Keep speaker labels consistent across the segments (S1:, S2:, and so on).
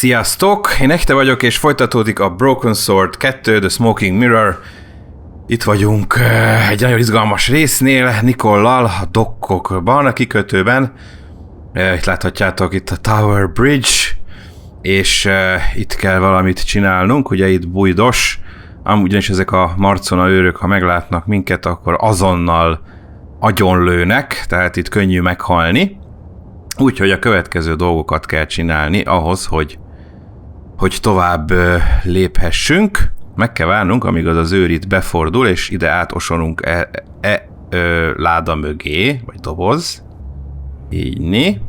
S1: Sziasztok! Én Echte vagyok, és folytatódik a Broken Sword 2, The Smoking Mirror. Itt vagyunk egy nagyon izgalmas résznél, Nicole-lal, a dokkokban, a kikötőben. Itt láthatjátok, itt a Tower Bridge, és itt kell valamit csinálnunk, ugye itt bújdos. Ugyanis ezek a marcona őrök, ha meglátnak minket, akkor azonnal agyonlőnek, tehát itt könnyű meghalni. Úgyhogy a következő dolgokat kell csinálni ahhoz, hogy tovább léphessünk. Meg kell várnunk, amíg az őr itt befordul, és ide átosonunk láda mögé, vagy doboz. Így.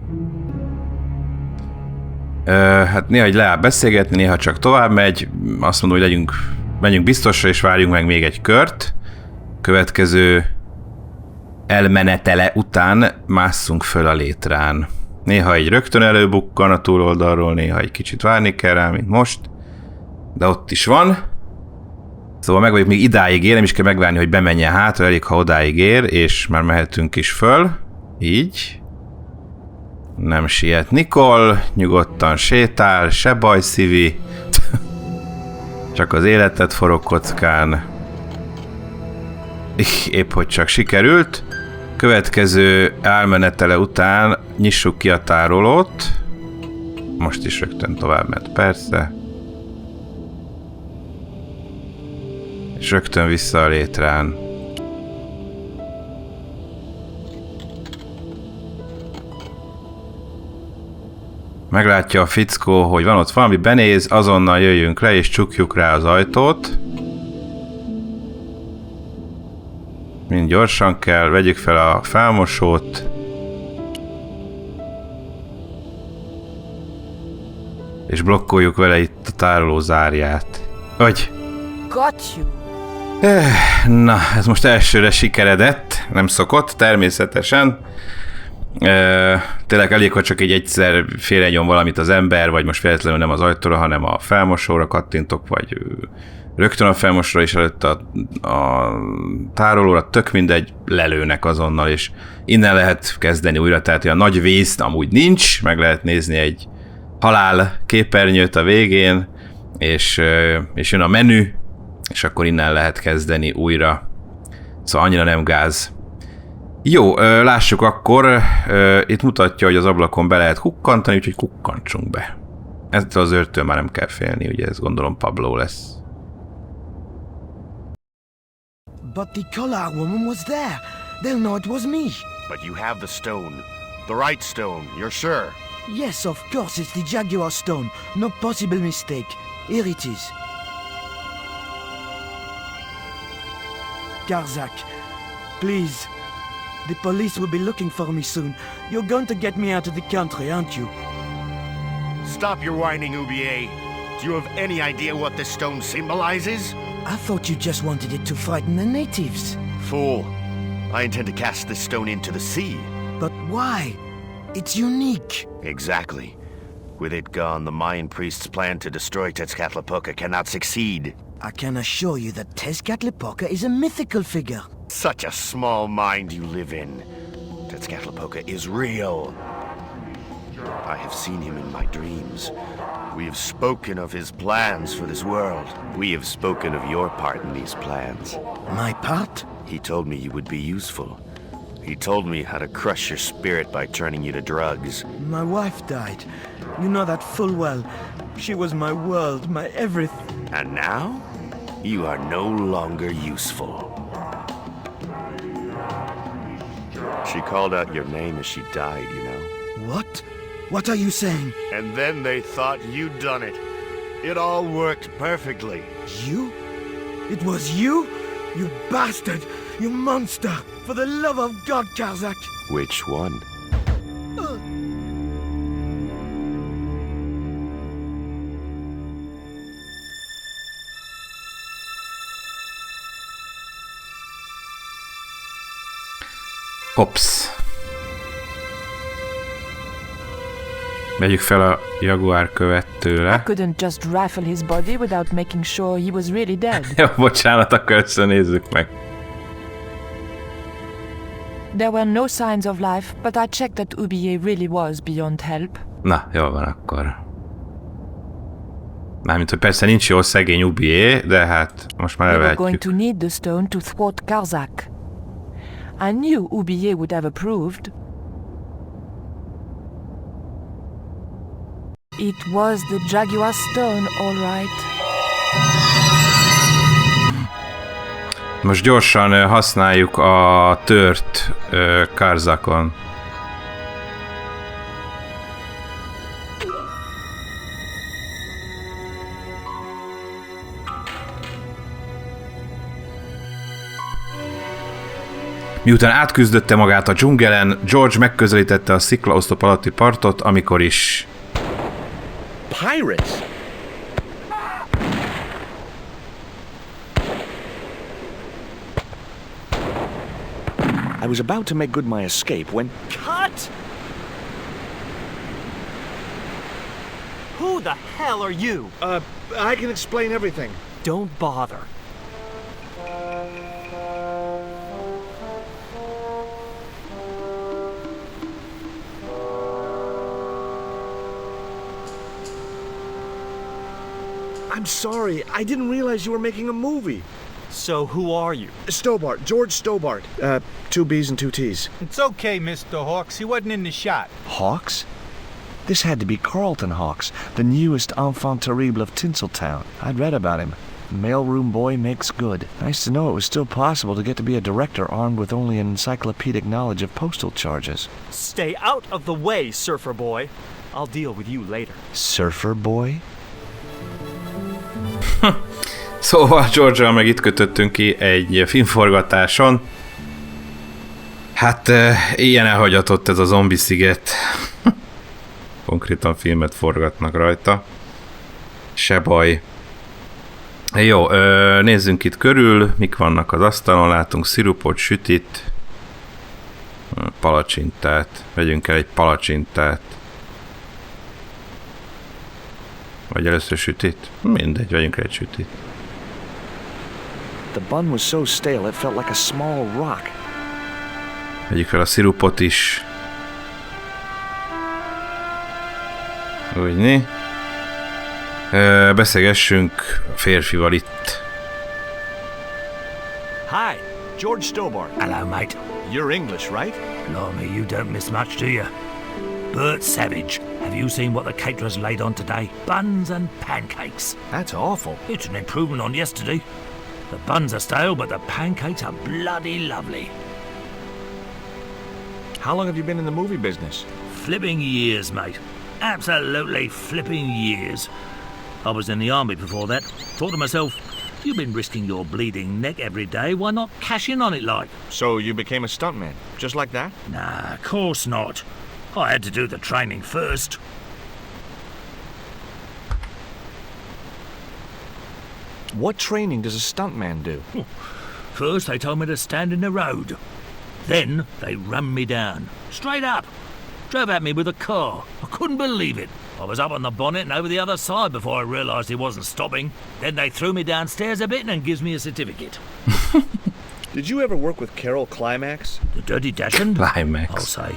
S1: Hát néha leáll beszélgetni, néha csak tovább megy. Azt mondom, hogy menjünk biztosra, és várjunk meg még egy kört. Következő elmenetele után másszunk föl a létrán. Néha egy rögtön előbukkan a túloldalról, néha egy kicsit várni kell rá, mint most. De ott is van. Szóval meg vagyok, még idáig ér, nem is kell megvárni, hogy bemenjen hátra, elég, ha odáig ér, és már mehetünk is föl. Így. Nem siet Nicole, nyugodtan sétál, se baj, szívi. Csak az életet forog kockán. Épp hogy csak sikerült. Következő elmenetele után nyissuk ki a tárolót. Most is rögtön tovább ment, persze. És rögtön vissza a létrán. Meglátja a fickó, hogy van ott valami, benéz, azonnal jöjjünk le és csukjuk rá az ajtót. Mind gyorsan kell, vegyük fel a felmosót. És blokkoljuk vele itt a tároló zárját. Hogy? Na, ez most elsőre sikeredett, nem szokott, természetesen. Tényleg elég, hogy csak egyszer félrenyom valamit az ember, vagy most feltétlenül nem az ajtóra, hanem a felmosóra kattintok, vagy rögtön a felmosóra is előtt a tárolóra, tök mindegy, lelőnek azonnal, és innen lehet kezdeni újra, tehát olyan nagy vész amúgy nincs, meg lehet nézni egy halál képernyőt a végén, és jön a menü, és akkor innen lehet kezdeni újra. Szóval annyira nem gáz. Jó, lássuk akkor, itt mutatja, hogy az ablakon be lehet kukkantani, úgyhogy kukkantsunk be. Ettől az őrtől már nem kell félni, ugye ez gondolom Pablo lesz.
S2: But the Collard woman was there. They'll know it was me.
S3: But you have the stone. The right stone, you're sure?
S2: Yes, of course, it's the Jaguar stone. No possible mistake. Here it is. Karzak, please. The police will be looking for me soon. You're going to get me out of the country, aren't you?
S3: Stop your whining, Oubier. Do you have any idea what this stone symbolizes?
S2: I thought you just wanted it to frighten the natives.
S3: Fool. I intend to cast this stone into the sea.
S2: But why? It's unique.
S3: Exactly. With it gone, the Mayan priest's plan to destroy Tezcatlipoca cannot succeed.
S2: I can assure you that Tezcatlipoca is a mythical figure.
S3: Such a small mind you live in. Tezcatlipoca is real. I have seen him in my dreams. We have spoken of his plans for this world. We have spoken of your part in these plans.
S2: My part?
S3: He told me you would be useful. He told me how to crush your spirit by turning you to drugs.
S2: My wife died. You know that full well. She was my world, my everything.
S3: And now, you are no longer useful. She called out your name as she died, you know.
S2: What? What are you saying?
S3: And then they thought you'd done it. It all worked perfectly.
S2: You? It was you? You bastard! You monster! For the love of God, Karzak!
S3: Which one?
S1: Hops. Megyük fel a Jaguar követ tőle.
S4: I couldn't just rifle his body without making sure he was really dead.
S1: Jó, bocsánat, akkor összenézzük meg.
S4: There were no signs of life, but I checked that Oubier really was beyond help.
S1: Na, jól van akkor. Mármint, hogy persze nincs jó szegény Oubier, de hát most már
S4: We were going
S1: elvehetjük.
S4: to need the stone to thwart Geilkosok. I knew Oubier would have approved. It was the Jaguar stone, all right.
S1: Most gyorsan használjuk a tört Geilkosokon. Miután átküzdötte magát a dzsungelen, George megközelítette a sziklaoszlop alatti partot, amikor is...
S3: Pirates? I was about to make good my escape when...
S2: Cut! Who the hell are you?
S3: I can explain everything.
S2: Don't bother.
S3: I'm sorry, I didn't realize you were making a movie.
S2: So who are you?
S3: Stobbart, George Stobbart. 2 B's and 2 T's.
S5: It's okay, Mr. Hawks. He wasn't in the shot.
S3: Hawks? This had to be Carlton Hawks, the newest enfant terrible of Tinseltown. I'd read about him. Mailroom boy makes good. Nice to know it was still possible to get to be a director armed with only an encyclopedic knowledge of postal charges.
S2: Stay out of the way, surfer boy. I'll deal with you later.
S3: Surfer boy?
S1: Szóval George-al meg itt kötöttünk ki egy filmforgatáson. Hát ilyen elhagyatott ez a zombi sziget. Konkrétan filmet forgatnak rajta. Se baj. Jó, nézzünk itt körül, mik vannak az asztalon, látunk szirupot, sütit, palacsintát. Vegyünk el egy palacsintát. Vagy először sütit? Mindegy, vegyünk el egy sütit.
S3: The bun was so stale it felt like a small rock.
S1: Vegyük fel a szirupot is. Úgyni. Beszélgessünk a férfival itt.
S3: Hi, George Stobbart.
S6: Hello, mate.
S3: You're English, right?
S6: Blimey, you don't miss much, do you? Bert Savage. Have you seen what the caterers laid on today? Buns and pancakes.
S3: That's awful.
S6: It's an improvement on yesterday. The buns are stale, but the pancakes are bloody lovely.
S3: How long have you been in the movie business?
S6: Flipping years, mate. Absolutely flipping years. I was in the army before that. Thought to myself, you've been risking your bleeding neck every day, why not cash in on it like?
S3: So you became a stuntman, just like that?
S6: Nah, of course not. I had to do the training first.
S3: What training does a stuntman do?
S6: First they told me to stand in the road. Then they run me down. Straight up. Drove at me with a car. I couldn't believe it. I was up on the bonnet and over the other side before I realised he wasn't stopping. Then they threw me downstairs a bit and gives me a certificate.
S3: Did you ever work with Carol Climax?
S6: The Dirty Dachshund?
S1: Climax.
S6: I'll say.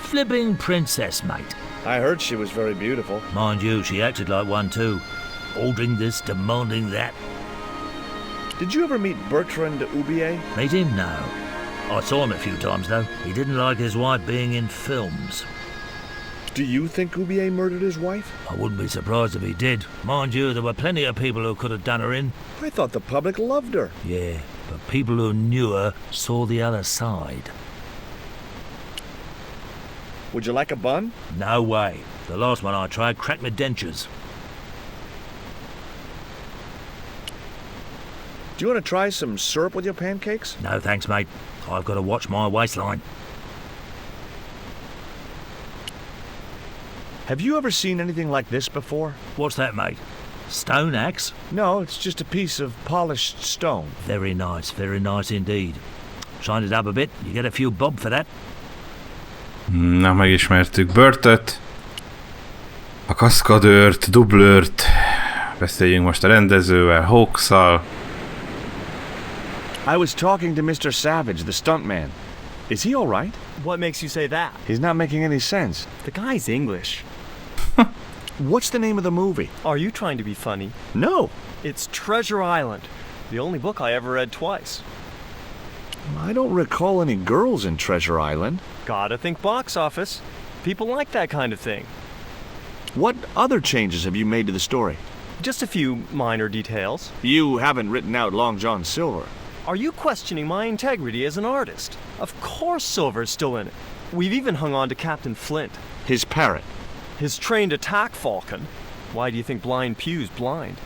S6: Flipping princess, mate.
S3: I heard she was very beautiful.
S6: Mind you, she acted like one too. Ordering this, demanding that.
S3: Did you ever meet Bertrand Oubier?
S6: Meet him? No. I saw him a few times though. He didn't like his wife being in films.
S3: Do you think Oubier murdered his wife?
S6: I wouldn't be surprised if he did. Mind you, there were plenty of people who could have done her in.
S3: I thought the public loved her.
S6: Yeah, but people who knew her saw the other side.
S3: Would you like a bun?
S6: No way. The last one I tried cracked my dentures.
S3: Do you want to try some syrup with your pancakes?
S6: No thanks, mate. I've got to watch my waistline.
S3: Have you ever seen anything like this before?
S6: What's that, mate? Stone axe?
S3: No, it's just a piece of polished stone.
S6: Very nice indeed. Shine it up a bit, you get a few bob for that.
S1: Na, megismertük Bertet, a kaszkadőrt, dublőrt, beszéljünk most a rendezővel, Hawks-szal.
S3: I was talking to Mr. Savage, the stuntman. Is he all right?
S2: What makes you say that?
S3: He's not making any sense.
S2: The guy's English.
S7: What's the name of the movie?
S8: Are you trying to be funny?
S7: No.
S8: It's Treasure Island, the only book I ever read twice.
S7: I don't recall any girls in Treasure Island.
S8: Gotta think box office. People like that kind of thing.
S7: What other changes have you made to the story?
S8: Just a few minor details.
S7: You haven't written out Long John Silver.
S8: Are you questioning my integrity as an artist? Of course Silver's still in it. We've even hung on to Captain Flint.
S7: His parrot.
S8: His trained attack falcon. Why do you think Blind Pew's blind?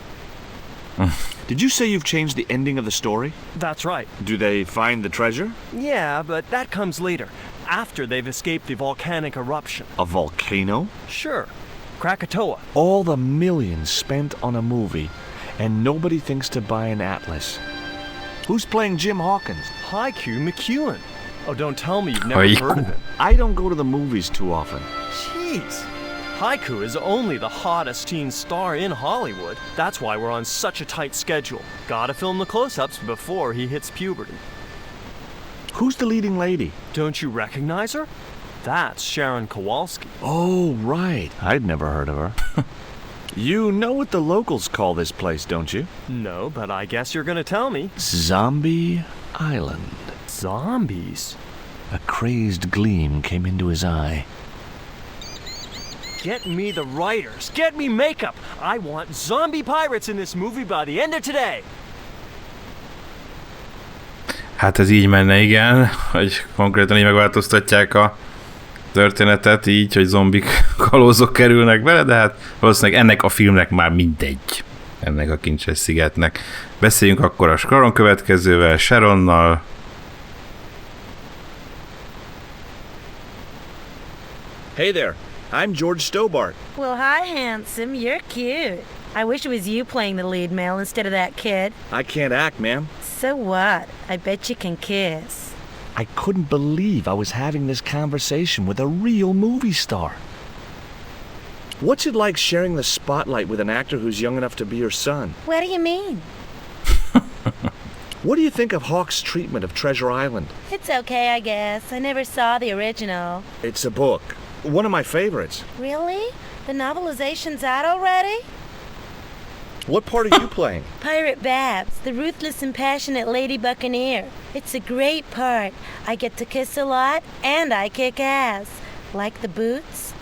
S7: Did you say you've changed the ending of the story?
S8: That's right.
S7: Do they find the treasure?
S8: Yeah, but that comes later, after they've escaped the volcanic eruption.
S7: A volcano?
S8: Sure. Krakatoa.
S7: All the millions spent on a movie, and nobody thinks to buy an atlas. Who's playing Jim Hawkins?
S8: Haiku McEwen. Oh, don't tell me you've never heard of him.
S7: I don't go to the movies too often.
S8: Jeez. Haiku is only the hottest teen star in Hollywood. That's why we're on such a tight schedule. Gotta film the close-ups before he hits puberty.
S7: Who's the leading lady?
S8: Don't you recognize her? That's Sharon Kowalski.
S7: Oh, right. I'd never heard of her. You know what the locals call this place, don't you?
S8: No, but I guess you're gonna tell me.
S7: Zombie Island.
S8: Zombies?
S7: A crazed gleam came into his eye.
S8: Get me the writers. Get me makeup. I want zombie pirates in this movie by the end of today.
S1: Hát ez így menne, igen, hogy konkrétan így megváltoztatják a történetet így, hogy zombik, kalózok kerülnek bele, de hát valószínűleg ennek a filmnek már mindegy. Ennek a kincses szigetnek. Beszéljünk akkor a soron következővel, Sharonnal.
S7: Hey there, I'm George Stobbart.
S9: Well, hi, handsome. You're cute. I wish it was you playing the lead male instead of that kid.
S7: I can't act, ma'am.
S9: So what? I bet you can kiss.
S7: I couldn't believe I was having this conversation with a real movie star. What's it like sharing the spotlight with an actor who's young enough to be your son?
S9: What do you mean?
S7: What do you think of Hawke's treatment of Treasure Island?
S9: It's okay, I guess. I never saw the original.
S7: It's a book. One of my favorites.
S9: Really? The novelization's out already?
S7: What part are you playing?
S9: Pirate Babs, the ruthless and passionate lady buccaneer. It's a great part. I get to kiss a lot, and I kick ass. Like the boots?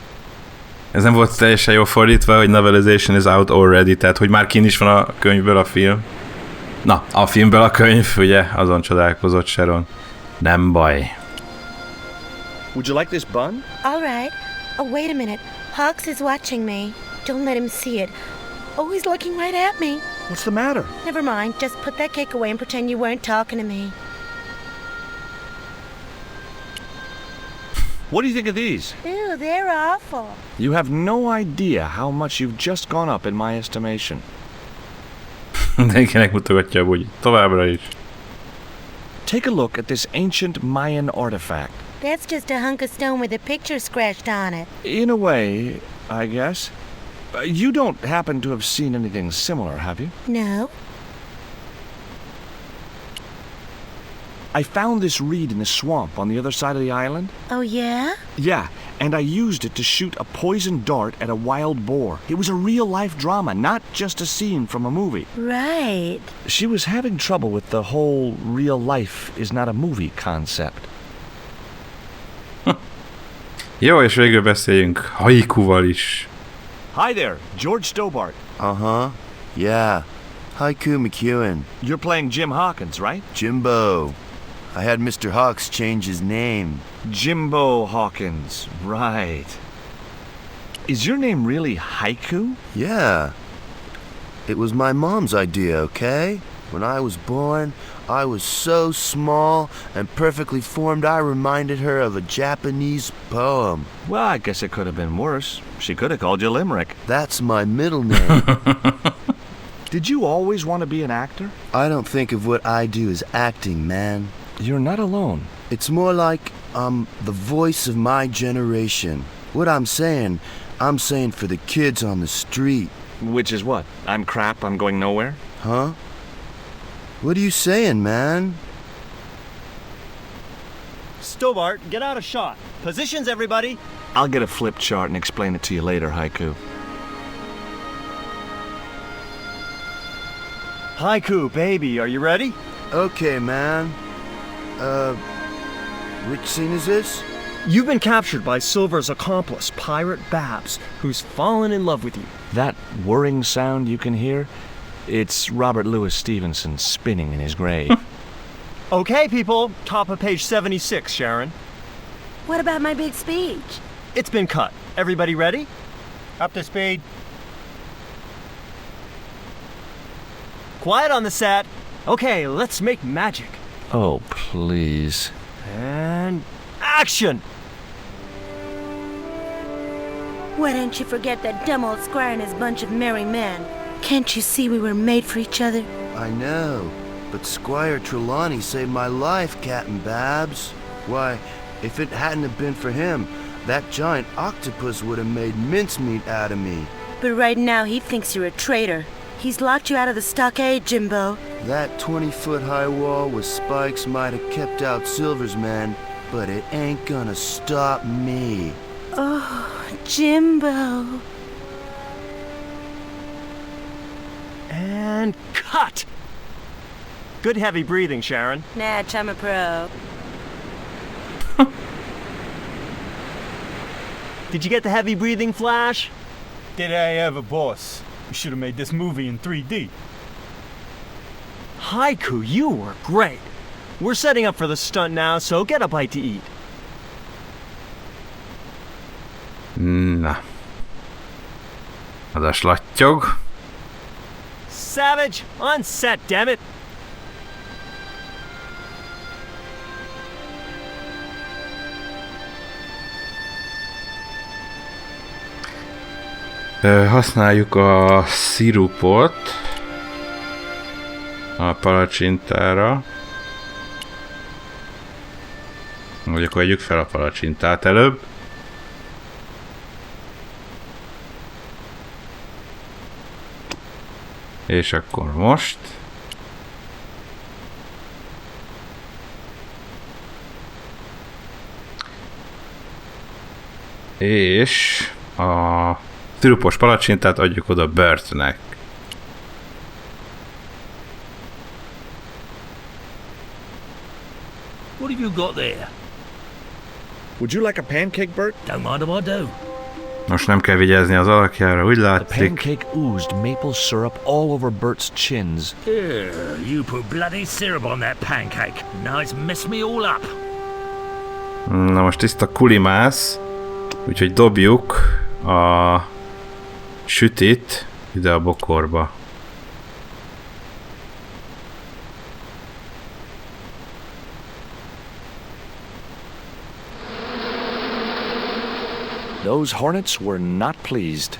S1: Ez nem volt teljesen jó fordítva, hogy novelization is out already, tehát hogy már kin is van a könyvből a film. Na, a filmből a könyv, ugye, azon csodálkozott Sharon. Nem baj.
S7: Would you like this bun?
S9: All right. Oh, wait a minute. Hawks is watching me. Don't let him see it. Oh, he's looking right at me.
S7: What's the matter?
S9: Never mind. Just put that cake away and pretend you weren't talking to me.
S7: What do you think of these?
S9: Ew, they're awful.
S7: You have no idea how much you've just gone up in my estimation.
S1: Mindenkinek mutogatja, hogy továbbra is.
S7: Take a look at this ancient Mayan artifact.
S9: That's just a hunk of stone with a picture scratched on it.
S7: In a way, I guess. You don't happen to have seen anything similar, have you?
S9: No.
S7: I found this reed in the swamp on the other side of the island.
S9: Oh, yeah?
S7: Yeah, and I used it to shoot a poisoned dart at a wild boar. It was a real-life drama, not just a scene from a movie.
S9: Right.
S7: She was having trouble with the whole real life is not a movie concept.
S1: Jó, és végül beszéljünk haikuval is.
S7: Hi there, George Stobbart.
S3: Uh-huh. Yeah. Haiku McEwen.
S7: You're playing Jim Hawkins, right?
S3: Jimbo. I had Mr. Hawks change his name.
S7: Jimbo Hawkins, right. Is your name really Haiku?
S3: Yeah. It was my mom's idea, okay? When I was born, I was so small and perfectly formed I reminded her of a Japanese poem.
S7: Well, I guess it could have been worse. She could have called you Limerick.
S3: That's my middle name.
S7: Did you always want to be an actor?
S3: I don't think of what I do as acting, man.
S7: You're not alone.
S3: It's more like I'm the voice of my generation. What I'm saying for the kids on the street.
S7: Which is what? I'm crap, I'm going nowhere?
S3: Huh? What are you saying, man?
S8: Stobbart, get out of shot. Positions, everybody.
S7: I'll get a flip chart and explain it to you later, Haiku.
S8: Haiku, baby, are you ready?
S3: Okay, man. Which scene is this?
S8: You've been captured by Silver's accomplice, Pirate Babs, who's fallen in love with you.
S7: That whirring sound you can hear? It's Robert Louis Stevenson spinning in his grave.
S8: Okay, people, top of page 76, Sharon.
S9: What about my big speech?
S8: It's been cut. Everybody ready?
S5: Up to speed.
S8: Quiet on the set. Okay, let's make magic.
S7: Oh, please.
S8: And action!
S9: Why don't you forget that dumb old squire and his bunch of merry men? Can't you see we were made for each other?
S3: I know, but Squire Trelawney saved my life, Captain Babs. Why, if it hadn't have been for him, that giant octopus would have made mincemeat out of me.
S9: But right now he thinks you're a traitor. He's locked you out of the stockade, Jimbo.
S3: That 20-foot-high wall with spikes might have kept out Silver's men, but it ain't gonna stop me.
S9: Oh, Jimbo.
S8: And cut! Good heavy breathing, Sharon.
S9: Natch, I'm a pro.
S8: Did you get the heavy breathing, Flash?
S5: Did I ever, boss? We should have made this movie in 3D.
S8: Haiku, you were great. We're setting up for the stunt now, so get a bite to eat.
S1: Na. Az a slattyog.
S8: Savage, on set, damn it!
S1: Használjuk a szirupot a palacsintára. Vagy akkor vegyük fel a palacsintát előbb. És akkor most. És a szirupos palacsintát adjuk oda Bertnek.
S6: What have you got there?
S7: Would you like a pancake, Bert?
S6: Don't mind if I do.
S1: Most nem kell vigyázni az alakjára, úgy
S7: The
S1: látszik.
S7: pancake oozed maple syrup all over Bert's chins.
S6: You put bloody syrup on that pancake. Now it's messed me all up.
S1: Na most tiszta kulimász, úgyhogy dobjuk a sütit ide a bokorba.
S7: Those hornets were not pleased.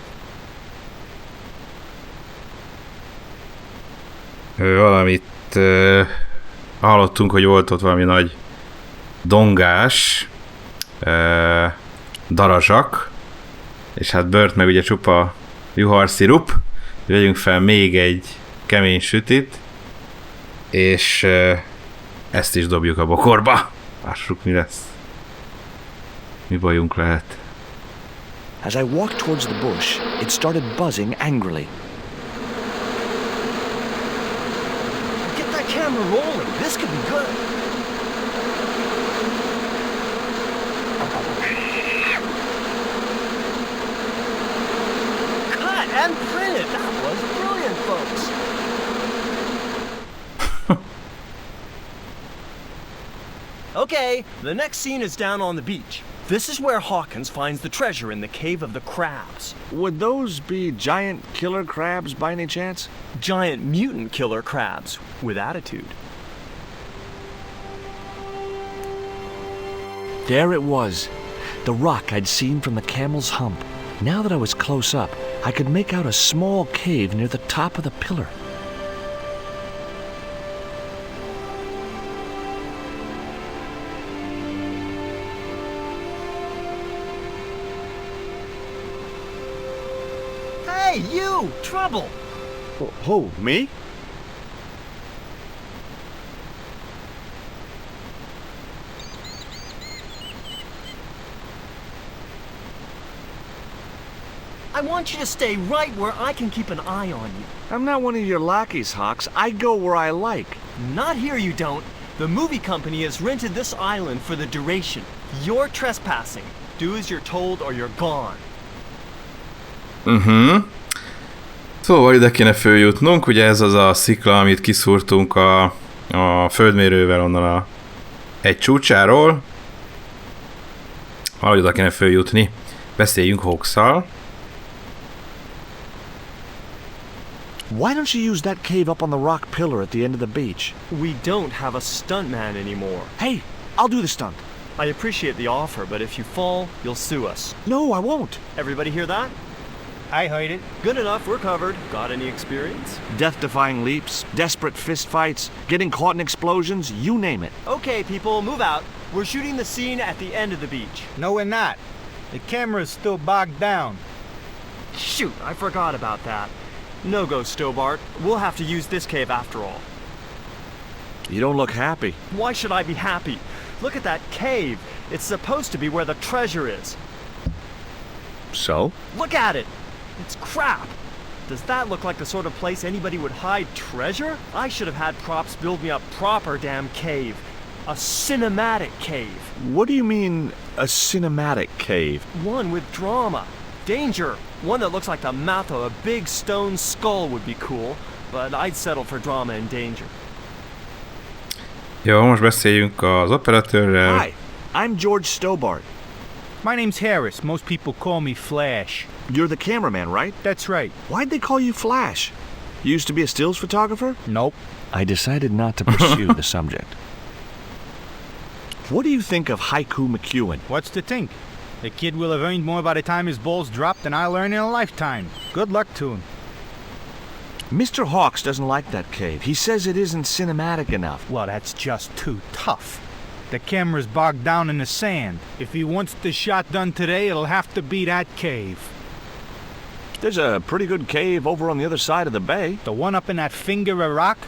S1: Valamit hallottunk, hogy volt ott valami nagy dongás, darazsak, és hát Bert meg ugye csupa juharszirup, vegyünk fel még egy kemény sütit, és ezt is dobjuk a bokorba. Lássuk, mi lesz. Mi bajunk lehet.
S7: As I walked towards the bush, it started buzzing angrily.
S8: Get that camera rolling. This could be good. Cut and printed. That was brilliant, folks. Okay, the next scene is down on the beach. This is where Hawkins finds the treasure in the Cave of the Crabs.
S7: Would those be giant killer crabs by any chance?
S8: Giant mutant killer crabs with attitude.
S7: There it was, the rock I'd seen from the camel's hump. Now that I was close up, I could make out a small cave near the top of the pillar.
S8: Hey, you! Trouble!
S7: Oh, me?
S8: I I want you to stay right where I can keep an eye on you.
S7: I'm not one of your lackeys, Hawks. I go where I like.
S8: Not here, you don't. The movie company has rented this island for the duration. You're trespassing. Do as you're told or you're gone.
S1: Szóval ide kéne följutnunk, ugye ez az a szikla, amit kiszúrtunk a földmérővel onnan a egy csúcsáról. Valahogy oda kéne följutni. Beszéljünk Hawks-szal.
S7: Why don't you use that cave up on the rock pillar at the end of the beach?
S8: We don't have a stuntman anymore.
S7: Hey, I'll do the stunt.
S8: I appreciate the offer, but if you fall, you'll sue us.
S7: No, I won't.
S8: Everybody hear that?
S5: I heard it.
S8: Good enough, we're covered. Got any experience?
S7: Death-defying leaps, desperate fistfights, getting caught in explosions, you name it.
S8: Okay, people, move out. We're shooting the scene at the end of the beach.
S5: No, we're not. The camera's still bogged down.
S8: Shoot, I forgot about that. No go, Stobbart. We'll have to use this cave after all.
S7: You don't look happy.
S8: Why should I be happy? Look at that cave. It's supposed to be where the treasure is.
S7: So?
S8: Look at it. It's crap. Does that look like the sort of place anybody would hide treasure? I should have had props build me a proper damn cave. A cinematic cave.
S7: What do you mean, a cinematic cave?
S8: One with drama. Danger. One that looks like the mouth of a big stone skull would be cool, but I'd settle for drama and danger.
S1: Jó, most beszéljünk az operatőrrel.
S7: Hi, I'm George Stobbart.
S5: My name's Harris. Most people call me Flash.
S7: You're the cameraman, right?
S5: That's right.
S7: Why'd they call you Flash? You used to be a stills photographer?
S5: Nope.
S7: I decided not to pursue the subject. What do you think of Haiku McEwen?
S5: What's to think? The kid will have earned more by the time his balls drop than I'll earn in a lifetime. Good luck to him.
S7: Mr. Hawks doesn't like that cave. He says it isn't cinematic enough.
S5: Well, that's just too tough. The camera's bogged down in the sand. If he wants the shot done today, it'll have to be that cave.
S7: There's a pretty good cave over on the other side of the bay.
S5: The one up in that finger of rock?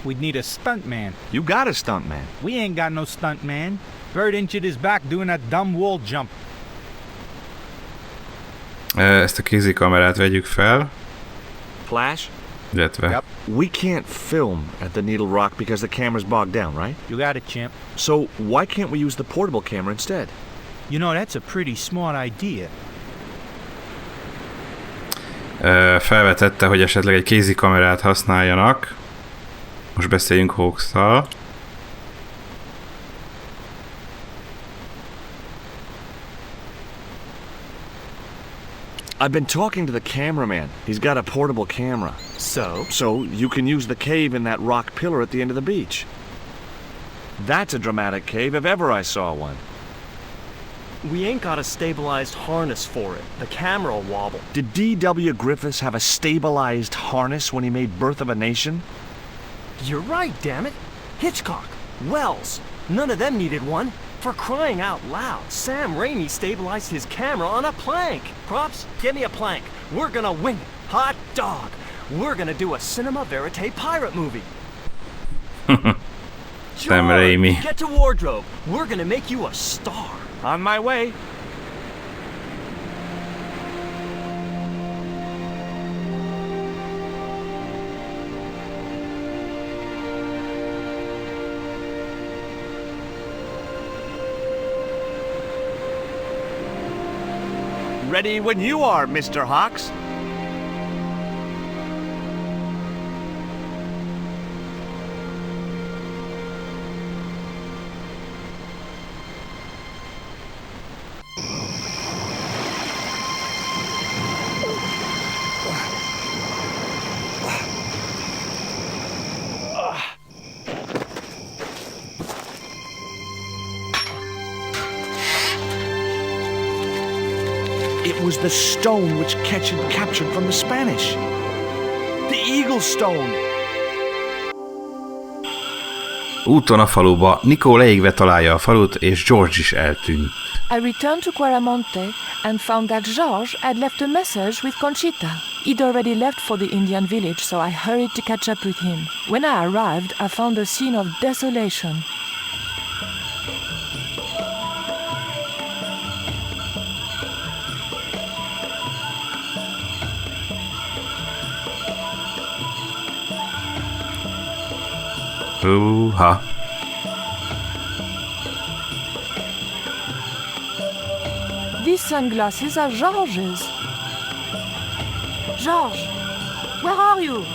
S5: We'd need a stuntman.
S7: You got a stuntman.
S5: We ain't got no stuntman. Bird injured his back doing that dumb wall jump.
S1: Ezt a kézikamerát vegyük fel.
S7: Flash?
S1: Illetve.
S5: Yep.
S7: We can't film at the Needle Rock because the camera's bogged down, right?
S5: You got it, champ.
S7: So why can't we use the portable camera instead?
S5: You know, that's a pretty smart idea.
S1: Felvetette, hogy esetleg egy kézikamerát használjanak. Most beszéljünk Hawks-szal.
S7: I've been talking to the cameraman. He's got a portable camera.
S8: So?
S7: So you can use the cave in that rock pillar at the end of the beach. That's a dramatic cave if ever I saw one.
S8: We ain't got a stabilized harness for it. The camera'll wobble.
S7: Did D.W. Griffiths have a stabilized harness when he made Birth of a Nation?
S8: You're right, damn it. Hitchcock, Wells, none of them needed one. For crying out loud, Sam Raimi stabilized his camera on a plank. Props, get me a plank. We're gonna wing it. Hot dog. We're gonna do a cinema verite pirate movie.
S1: Sam Raimi.
S8: Get to wardrobe. We're gonna make you a star.
S7: On my way. Ready when you are, Mr. Hawks. It was the stone which Ketch had captured from the Spanish. The Eagle Stone.
S1: Úton a faluba, Nico leégve találja a falut, és George is eltűnt.
S4: I returned to Quaramonte and found that George had left a message with Conchita. He'd already left for the Indian village, so I hurried to catch up with him. When I arrived, I found a scene of desolation.
S1: Húha.
S4: These sunglasses are George's. George, where are you?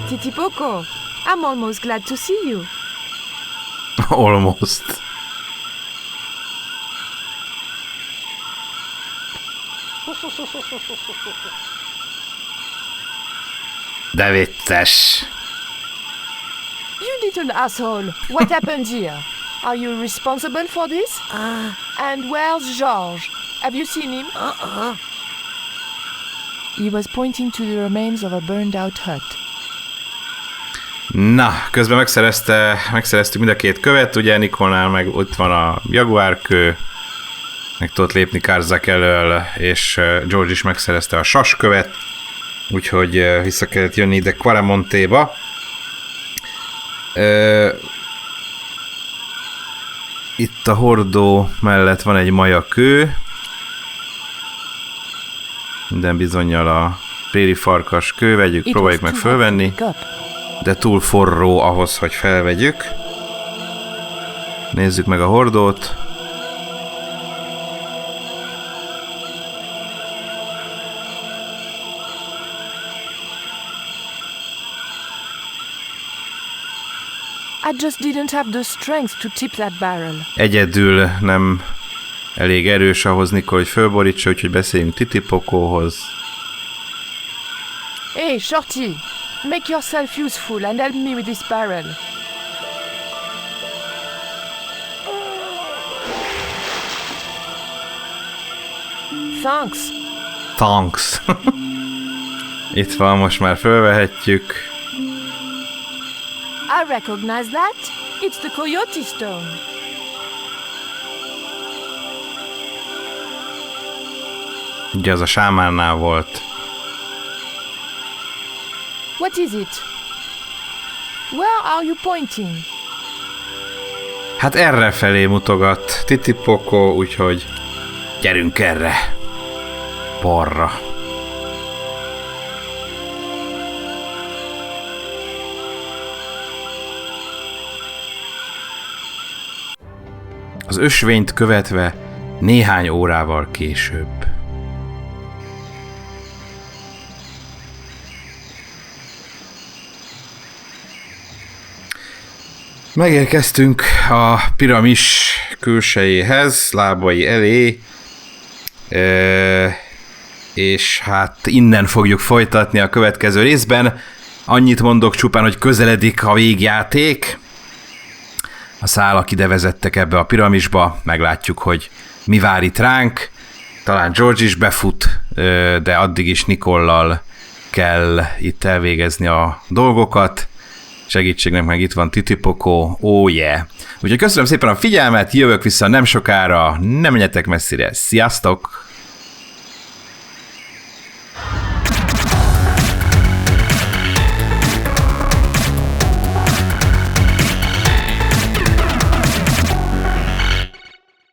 S4: Titipoko, I'm almost glad to see you.
S1: Almost. De vicces.
S4: You little asshole. What happened here? Are you responsible for this? And where's George? Have you seen him? He was pointing to the remains of a burned-out hut.
S1: Na, közben megszereztük mind a két követ, ugye Nikonál meg ott van a jaguárkő, meg tudott lépni Karzak elől, és George is megszerezte a saskövet, úgyhogy vissza kellett jönni ide Quaramontéba. Itt a hordó mellett van egy maja kő, minden bizonnyal a préri farkas kő, vegyük, próbáljuk meg fölvenni, de túl forró ahhoz, hogy felvegyük. Nézzük meg a hordót.
S4: I just didn't have the strength to tip that barrel.
S1: Egyedül nem elég erős ahhoz, Nico, hogy fölborítsa, úgyhogy beszéljünk Titipokóhoz.
S4: Hey, Shorty! Make yourself useful and help me with this barrel. Thanks.
S1: Thanks. Itt van, most már fölvehetjük.
S4: I recognize that. It's the coyote stone.
S1: Ugye az a sámánnál volt.
S4: What is it? Where are you pointing?
S1: Hát erre felé mutogat Titipoko, úgyhogy gyerünk erre. Balra. Az ösvényt követve néhány órával később. Megérkeztünk a piramis külsejéhez, lábai elé, és hát innen fogjuk folytatni a következő részben. Annyit mondok csupán, hogy közeledik a végjáték. A szálak ide vezettek ebbe a piramisba, meglátjuk, hogy mi vár itt ránk. Talán George is befut, de addig is Nicollal kell itt elvégezni a dolgokat. Segítségnek meg itt van Titipoko, oh yeah. Úgyhogy köszönöm szépen a figyelmet, jövök vissza nem sokára, nem menjetek messzire, sziasztok!